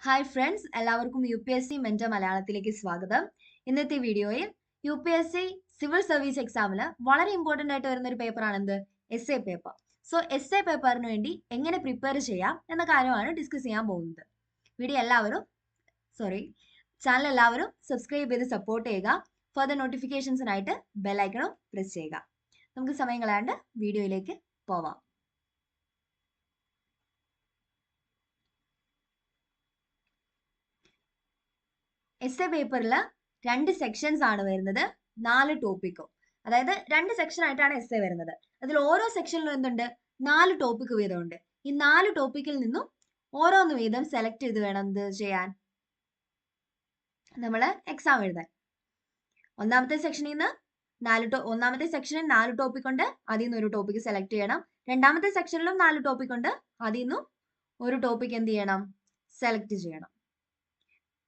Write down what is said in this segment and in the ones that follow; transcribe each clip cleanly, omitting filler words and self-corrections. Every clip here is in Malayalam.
ഹായ് ഫ്രണ്ട്സ്, എല്ലാവർക്കും UPSC മെന്റർ മലയാളത്തിലേക്ക് സ്വാഗതം. ഇന്നത്തെ വീഡിയോയിൽ UPSC സിവിൽ സർവീസ് എക്സാമിൽ വളരെ ഇമ്പോർട്ടൻ്റ് ആയിട്ട് വരുന്ന ഒരു പേപ്പറാണ് എന്ത് S A paper. So S A പേപ്പറിന് വേണ്ടി എങ്ങനെ പ്രിപ്പയർ ചെയ്യാം എന്ന കാര്യമാണ് ഡിസ്കസ് ചെയ്യാൻ പോകുന്നത്. ചാനൽ എല്ലാവരും സബ്സ്ക്രൈബ് ചെയ്ത് സപ്പോർട്ട് ചെയ്യുക. ഫർദർ നോട്ടിഫിക്കേഷൻസിനായിട്ട് ബെല്ലൈക്കണും പ്രസ് ചെയ്യുക. നമുക്ക് സമയം കളയാണ്ട് വീഡിയോയിലേക്ക് പോവാം. എസ് എ പേപ്പറിൽ 2 സെക്ഷൻസ് ആണ് വരുന്നത്, 4 ടോപ്പിക്കും. അതായത് 2 സെക്ഷൻ ആയിട്ടാണ് എസ് എ വരുന്നത്. അതിൽ ഓരോ സെക്ഷനിലും എന്തുണ്ട്, 4 ടോപ്പിക് വീതമുണ്ട്. ഈ 4 ടോപ്പിക്കിൽ നിന്നും ഓരോന്ന് വീതം സെലക്ട് ചെയ്ത് വേണം എന്ത് ചെയ്യാൻ, നമ്മൾ എക്സാം എഴുതാൻ. ഒന്നാമത്തെ സെക്ഷനിൽ നിന്ന് ഒന്നാമത്തെ സെക്ഷനിൽ 4 ടോപ്പിക് ഉണ്ട്, അതിൽ നിന്ന് ഒരു ടോപ്പിക് സെലക്ട് ചെയ്യണം. രണ്ടാമത്തെ സെക്ഷനിലും 4 ടോപ്പിക് ഉണ്ട്, അതിൽ നിന്നും ഒരു ടോപ്പിക് എന്ത് ചെയ്യണം, സെലക്ട് ചെയ്യണം.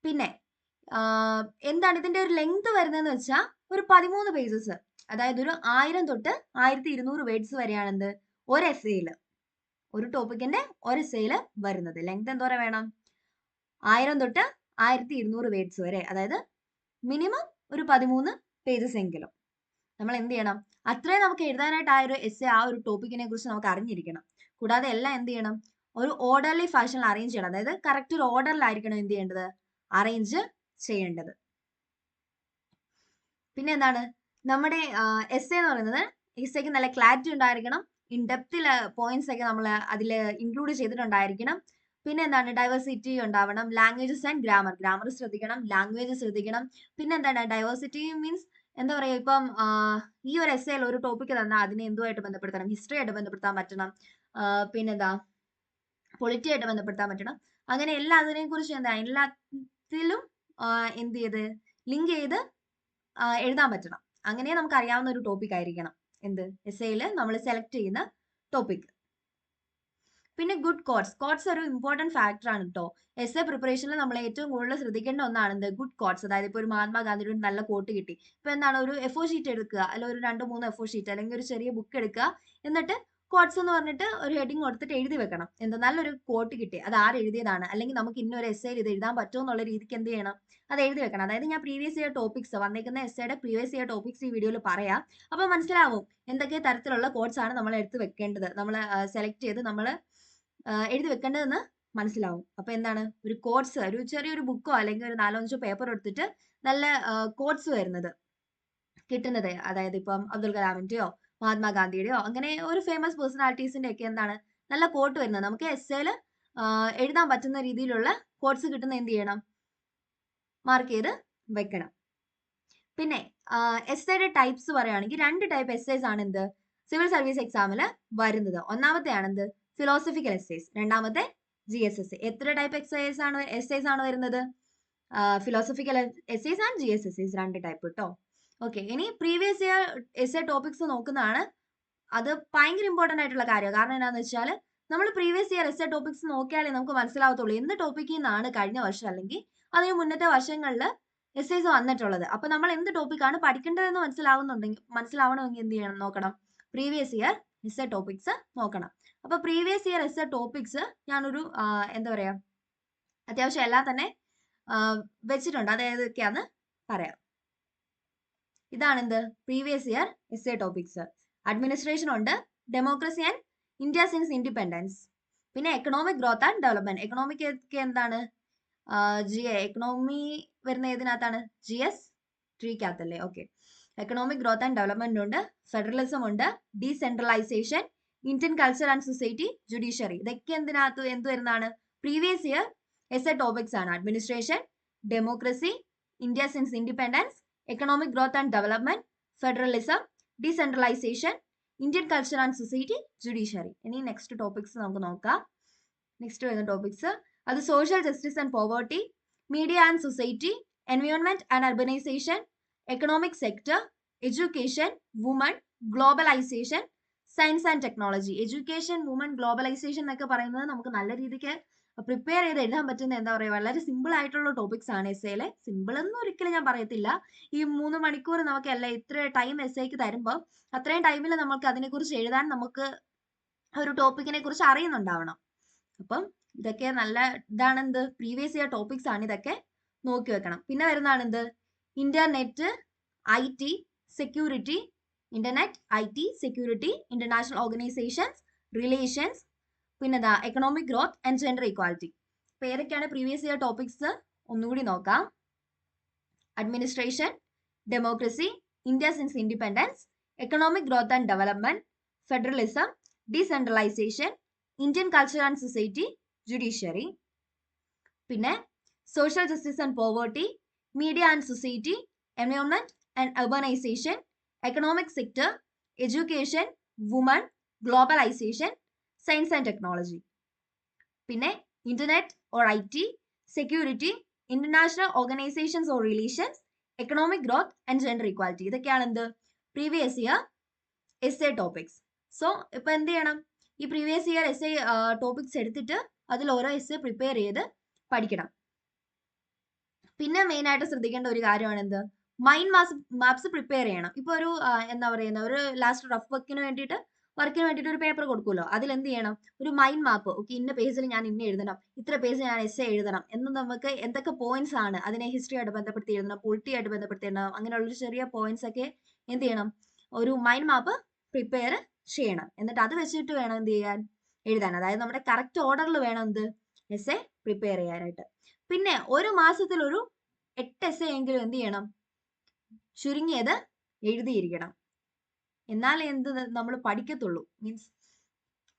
പിന്നെ എന്താണ് ഇതിന്റെ ഒരു ലെങ്ത് വരുന്നതെന്ന് വെച്ചാൽ ഒരു 13 പേജസ്, അതായത് ഒരു 1000 തൊട്ട് 1200 വേർഡ്സ് വരെയാണ് എന്ത് ഒരു എസ്സേയില്, ഒരു ടോപ്പിക്കിന്റെ ഒരു എസ്സേയില് വരുന്നത്. ലെങ്ത് എന്തോരം വേണം, 1000 തൊട്ട് 1200 വേർഡ്സ് വരെ, അതായത് മിനിമം ഒരു 13 പേജസ് എങ്കിലും നമ്മൾ എന്ത് ചെയ്യണം, അത്രയും നമുക്ക് എഴുതാനായിട്ട് ആ ഒരു എസ്സേ, ആ ഒരു ടോപ്പിക്കിനെ കുറിച്ച് നമുക്ക് അറിഞ്ഞിരിക്കണം. കൂടാതെ എല്ലാം എന്ത് ചെയ്യണം, ഒരു ഓർഡർലി ഫാഷനിൽ അറേഞ്ച് ചെയ്യണം. അതായത് കറക്റ്റ് ഒരു ഓർഡറിലായിരിക്കണം എന്ത് ചെയ്യേണ്ടത്, അറേഞ്ച് ചെയ്യേണ്ടത്. പിന്നെ എന്താണ്, നമ്മുടെ എസ്സേ എന്ന് പറയുന്നത് എസ്സേക്ക് നല്ല ക്ലാരിറ്റി ഉണ്ടായിരിക്കണം, ഇൻ ഡെപ്തിൽ പോയിന്റ്സ് ഒക്കെ നമ്മൾ അതിൽ ഇൻക്ലൂഡ് ചെയ്തിട്ടുണ്ടായിരിക്കണം. പിന്നെ എന്താണ്, ഡൈവേഴ്സിറ്റി ഉണ്ടാവണം, ലാംഗ്വേജസ് ആൻഡ് ഗ്രാമർ ശ്രദ്ധിക്കണം, ലാംഗ്വേജ് ശ്രദ്ധിക്കണം. പിന്നെ എന്താണ്, ഡൈവേഴ്സിറ്റി മീൻസ് എന്താ പറയുക, ഇപ്പം ഈ ഒരു എസ്സേയിൽ ഒരു ടോപ്പിക്ക് തന്നാൽ അതിനെ എന്തുമായിട്ട് ബന്ധപ്പെടുത്തണം, ഹിസ്റ്ററി ആയിട്ട് ബന്ധപ്പെടുത്താൻ പറ്റണം, പിന്നെന്താ പൊളിറ്റി ആയിട്ട് ബന്ധപ്പെടുത്താൻ പറ്റണം. അങ്ങനെ എല്ലാത്തിനെ കുറിച്ച് എല്ലാത്തിലും എന്ത് ചെയ്ത് ലിങ്ക് ചെയ്ത് എഴുതാൻ പറ്റണം. അങ്ങനെ നമുക്ക് അറിയാവുന്ന ഒരു ടോപ്പിക് ആയിരിക്കണം എന്ത് എസ്സേയിൽ നമ്മൾ സെലക്ട് ചെയ്യുന്ന ടോപ്പിക്. പിന്നെ ഗുഡ് കോട്ട്സ് ഒരു ഇമ്പോർട്ടന്റ് ഫാക്ടർ ആണ് കേട്ടോ. എസ്സേ പ്രിപ്പറേഷനിൽ നമ്മൾ ഏറ്റവും കൂടുതൽ ശ്രദ്ധിക്കേണ്ട ഒന്നാണ് എന്ത് ഗുഡ് കോട്ട്സ്. അതായത് ഇപ്പോൾ ഒരു മഹാത്മാഗാന്ധിയുടെ നല്ല കോട്ട് കിട്ടി, ഇപ്പൊ എന്താണ്, ഒരു എഫോ ഷീറ്റ് എടുക്കുക, അല്ലെങ്കിൽ ഒരു 2-3 എഫോ ഷീറ്റ് അല്ലെങ്കിൽ ഒരു ചെറിയ ബുക്ക് എടുക്കുക, എന്നിട്ട് കോട്ട്സ് എന്ന് പറഞ്ഞിട്ട് ഒരു ഹെഡിങ് കൊടുത്തിട്ട് എഴുതി വെക്കണം. എന്താ, നല്ലൊരു കോട്ട് കിട്ടി, അത് ആര് എഴുതിയതാണ്, അല്ലെങ്കിൽ നമുക്ക് ഇന്നൊരു എസ്സേയിൽ ഇത് എഴുതാൻ പറ്റുമോ എന്നുള്ള രീതിക്ക് എന്ത് ചെയ്യണം, അത് എഴുതി വെക്കണം. അതായത് ഞാൻ പ്രീവിയസ് ഇയർ ടോപ്പിക്സ് വന്നേക്കുന്ന എസ്സേയുടെ പ്രീവിയസ് ഇയർ ടോപ്പിക്സ് ഈ വീഡിയോയിൽ പറയാം. അപ്പോൾ മനസ്സിലാവും എന്തൊക്കെ തരത്തിലുള്ള കോട്ട്സ് ആണ് നമ്മൾ എടുത്ത് വെക്കേണ്ടത്, നമ്മൾ സെലക്ട് ചെയ്ത് നമ്മൾ എഴുതി വെക്കേണ്ടതെന്ന് മനസ്സിലാവും. അപ്പൊ എന്താണ്, ഒരു കോട്ട്സ്, ഒരു ചെറിയൊരു ബുക്കോ അല്ലെങ്കിൽ ഒരു 4-5 പേപ്പർ എടുത്തിട്ട് നല്ല കോട്ട്സ് വരുന്നത് കിട്ടുന്നത്, അതായത് ഇപ്പം അബ്ദുൽ കലാമിന്റെയോ മഹാത്മാഗാന്ധിയുടെയോ അങ്ങനെ ഒരു ഫേമസ് പേഴ്സണാലിറ്റീസിന്റെ ഒക്കെ എന്താണ് നല്ല കോട്ട് വരുന്നത്, നമുക്ക് എസ്സേല് എഴുതാൻ പറ്റുന്ന രീതിയിലുള്ള കോട്ട്സ് കിട്ടുന്ന എന്ത് ചെയ്യണം, മാർക്ക് ചെയ്ത് വെക്കണം. പിന്നെ എസ്സേയുടെ ടൈപ്സ് പറയുകയാണെങ്കിൽ 2 ടൈപ്പ് എസ്സേസ് ആണ് എന്ത് സിവിൽ സർവീസ് എക്സാമിൽ വരുന്നത്. ഒന്നാമത്തെ ആണ് എന്ത് ഫിലോസഫിക്കൽ എസ്സേസ്, രണ്ടാമത്തെ GSS. എത്ര ടൈപ്പ് എസ്സേസ് ആണ് വരുന്നത്, philosophical essays and GSS, 2 type കേട്ടോ. ഓക്കെ, ഇനി പ്രീവിയസ് ഇയർ എസ്സേ ടോപ്പിക്സ് നോക്കുന്നതാണ്, അത് ഭയങ്കര ഇമ്പോർട്ടന്റ് ആയിട്ടുള്ള കാര്യമാണ്. കാരണം എന്താണെന്ന് വെച്ചാൽ നമ്മൾ പ്രീവിയസ് ഇയർ എസ്സേ ടോപ്പിക്സ് നോക്കിയാലേ നമുക്ക് മനസ്സിലാവത്തുള്ളൂ എന്ത് ടോപ്പിക്കിൽ നിന്നാണ് കഴിഞ്ഞ വർഷം അല്ലെങ്കിൽ അതിന് മുന്നത്തെ വർഷങ്ങളിൽ എസ്സേസ് വന്നിട്ടുള്ളത്. അപ്പൊ നമ്മൾ എന്ത് ടോപ്പിക്കാണ് പഠിക്കേണ്ടതെന്ന് മനസ്സിലാവണമെങ്കിൽ എന്ത് ചെയ്യണം, നോക്കണം, പ്രീവിയസ് ഇയർ എസ്സേ ടോപ്പിക്സ് നോക്കണം. അപ്പൊ പ്രീവിയസ് ഇയർ എസ്സേ ടോപ്പിക്സ് ഞാനൊരു എന്താ പറയാ, അത്യാവശ്യം എല്ലാം തന്നെ വെച്ചിട്ടുണ്ട്. അത് ഏതൊക്കെയാന്ന് പറയാം. ഇതാണ് എന്ത് previous year essay topics. Administration ഉണ്ട്, democracy and India since independence, പിന്നെ economic growth and development. Economic ഒക്കെ എന്താണ്, എക്കണോമി വരുന്ന ഏതിനകത്താണ്, GS3 okay. Economic growth and development ഉണ്ട്, ഫെഡറലിസം ഉണ്ട്, decentralisation, Indian culture and society, judiciary. ഇതൊക്കെ എന്ത് വരുന്നതാണ്, പ്രീവിയസ് ഇയർ എസ്സേ ടോപ്പിക്സ് ആണ്. Administration, democracy, India since independence, economic growth and development, federalism, decentralisation, Indian culture and society, judiciary. ഇനി നെക്സ്റ്റ് ടോപ്പിക്സ് നമുക്ക് നോക്കാം. നെക്സ്റ്റ് വരുന്ന ടോപ്പിക്സ് അത് social justice and poverty, media and society, environment and urbanisation, economic sector, education, woman, globalisation, science and technology. Education, woman, globalisation എന്നൊക്കെ പറയുന്നത് നമുക്ക് നല്ല രീതിക്ക് പ്രിപ്പയർ ചെയ്ത് എഴുതാൻ പറ്റുന്ന എന്താ പറയുക, വളരെ സിമ്പിൾ ആയിട്ടുള്ള ടോപ്പിക്സ് ആണ് എസ്സേയിലെ. സിമ്പിൾ എന്ന് ഒരിക്കലും ഞാൻ പറയത്തില്ല. ഈ 3 മണിക്കൂർ നമുക്കല്ല ഇത്ര ടൈം എസ്സേക്ക് തരുമ്പോൾ അത്രയും ടൈമിൽ നമുക്ക് അതിനെക്കുറിച്ച് എഴുതാൻ നമുക്ക് ഒരു ടോപ്പിക്കിനെ കുറിച്ച് അറിയുന്നുണ്ടാവണം. അപ്പം ഇതൊക്കെ നല്ല ഇതാണ് എന്ത് പ്രീവിയസ് ഇയർ ടോപ്പിക്സ് ആണ് ഇതൊക്കെ നോക്കി വെക്കണം. പിന്നെ വരുന്നതാണ് എന്ത് internet IT security internet IT security international organisations relations പിന്നെന്താ economic growth and gender equality. അപ്പൊ ഏതൊക്കെയാണ് പ്രീവിയസ് ഇയർ ടോപ്പിക്സ് ഒന്നുകൂടി നോക്കാം. Administration, democracy, India since independence, economic growth and development, federalism, decentralisation, Indian culture and society, judiciary. പിന്നെ social justice and poverty, media and society, environment and urbanisation, economic sector, education, woman, globalisation, science and technology. പിന്നെ internet or IT security, international organisations or relations, economic growth and gender equality. ഇതൊക്കെയാണ് എന്ത് previous year SA topics. So ഇപ്പൊ എന്ത് ചെയ്യണം, ഈ പ്രീവിയസ് ഇയർ എസ്എ ടോപ്പിക്സ് എടുത്തിട്ട് അതിൽ ഓരോ എസ്എ പ്രിപ്പയർ ചെയ്ത് പഠിക്കണം. പിന്നെ മെയിൻ ആയിട്ട് ശ്രദ്ധിക്കേണ്ട ഒരു കാര്യമാണ് എന്ത് മൈൻഡ് മാപ്സ് പ്രിപ്പയർ ചെയ്യണം. ഇപ്പൊ ഒരു എന്താ പറയുന്ന ഒരു ലാസ്റ്റ് റഫ് വർക്കിന് വേണ്ടിയിട്ട് ഒരു പേപ്പർ കൊടുക്കുമല്ലോ, അതിൽ എന്ത് ചെയ്യണം, ഒരു മൈൻഡ് മാപ്പ്. ഓക്കെ, ഇന്ന പേജിൽ ഞാൻ ഇന്ന എഴുതണം, ഇത്ര പേജ് ഞാൻ എസ്എ എഴുതണം എന്ന് നമുക്ക് എന്തൊക്കെ പോയിന്റ്സ് ആണ് അതിനെ ഹിസ്റ്ററി ആയിട്ട് ബന്ധപ്പെടുത്തി എഴുതണം, പൊളിറ്റി ആയിട്ട് ബന്ധപ്പെടുത്തി എഴുതണം, അങ്ങനെയുള്ളൊരു ചെറിയ പോയിന്റ്സ് ഒക്കെ എന്ത് ചെയ്യണം, ഒരു മൈൻഡ് മാപ്പ് പ്രിപ്പയർ ചെയ്യണം. എന്നിട്ട് അത് വെച്ചിട്ട് വേണം എന്ത് ചെയ്യാൻ, എഴുതാൻ. അതായത് നമ്മുടെ കറക്റ്റ് ഓർഡറിൽ വേണം എന്ത് എസ്എ പ്രിപ്പയർ ചെയ്യാനായിട്ട്. പിന്നെ ഒരു മാസത്തിൽ ഒരു 8 എസ്എ എങ്കിലും എന്ത് ചെയ്യണം, ചുരുങ്ങിയത് എഴുതിയിരിക്കണം. എന്നാലേ എന്ത് നമ്മൾ പഠിക്കത്തുള്ളൂ. മീൻസ്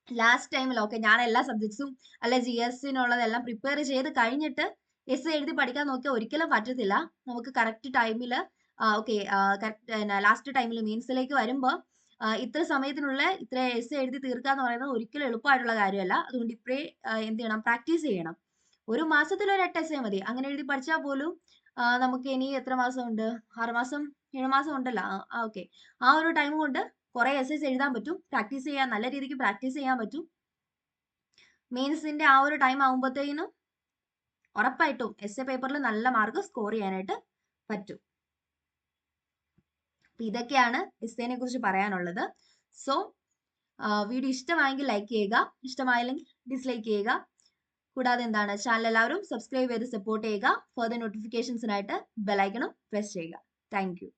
ലാസ്റ്റ് ടൈമിൽ ഓക്കെ ഞാൻ എല്ലാ സബ്ജക്ട്സും അല്ലെ GSനുള്ളതെല്ലാം പ്രിപ്പയർ ചെയ്ത് കഴിഞ്ഞിട്ട് എസ് എഴുതി പഠിക്കാൻ നോക്കിയാൽ ഒരിക്കലും പറ്റത്തില്ല. നമുക്ക് കറക്റ്റ് ടൈമിൽ ഓക്കെ കറക്റ്റ് ലാസ്റ്റ് ടൈമിൽ മീൻസിലേക്ക് വരുമ്പോൾ ഇത്ര സമയത്തിനുള്ള ഇത്ര എസ് എഴുതി തീർക്കുക എന്ന് പറയുന്നത് ഒരിക്കലും എളുപ്പമായിട്ടുള്ള കാര്യമല്ല. അതുകൊണ്ട് ഇപ്പഴേ എന്ത് ചെയ്യണം, പ്രാക്ടീസ് ചെയ്യണം. ഒരു മാസത്തിൽ ഒരു 8 എസ് മതി. അങ്ങനെ എഴുതി പഠിച്ചാൽ പോലും നമുക്ക് ഇനി എത്ര മാസം ഉണ്ട്, 6 മാസം 7 മാസം ഉണ്ടല്ലോ. ഓക്കെ, ആ ഒരു ടൈം കൊണ്ട് കുറെ എസ്സേസ് എഴുതാൻ പറ്റും, പ്രാക്ടീസ് ചെയ്യാൻ, നല്ല രീതിക്ക് പ്രാക്ടീസ് ചെയ്യാൻ പറ്റും. മെയിൻസിന്റെ ആ ഒരു ടൈം ആകുമ്പോഴത്തേനും ഉറപ്പായിട്ടും എസ്എ പേപ്പറിൽ നല്ല മാർക്ക് സ്കോർ ചെയ്യാനായിട്ട് പറ്റും. ഇതൊക്കെയാണ് എസ്സേനെ കുറിച്ച് പറയാനുള്ളത്. സോ വീഡിയോ ഇഷ്ടമായെങ്കിൽ ലൈക്ക് ചെയ്യുക, ഇഷ്ടമായില്ലെങ്കിൽ ഡിസ്ലൈക്ക് ചെയ്യുക. കൂടാതെ എന്താണ്, ചാനൽ എല്ലാവരും സബ്സ്ക്രൈബ് ചെയ്ത് സപ്പോർട്ട് ചെയ്യുക. ഫർദർ നോട്ടിഫിക്കേഷൻസിനായിട്ട് ബെലൈക്കണും പ്രസ് ചെയ്യുക. Thank you.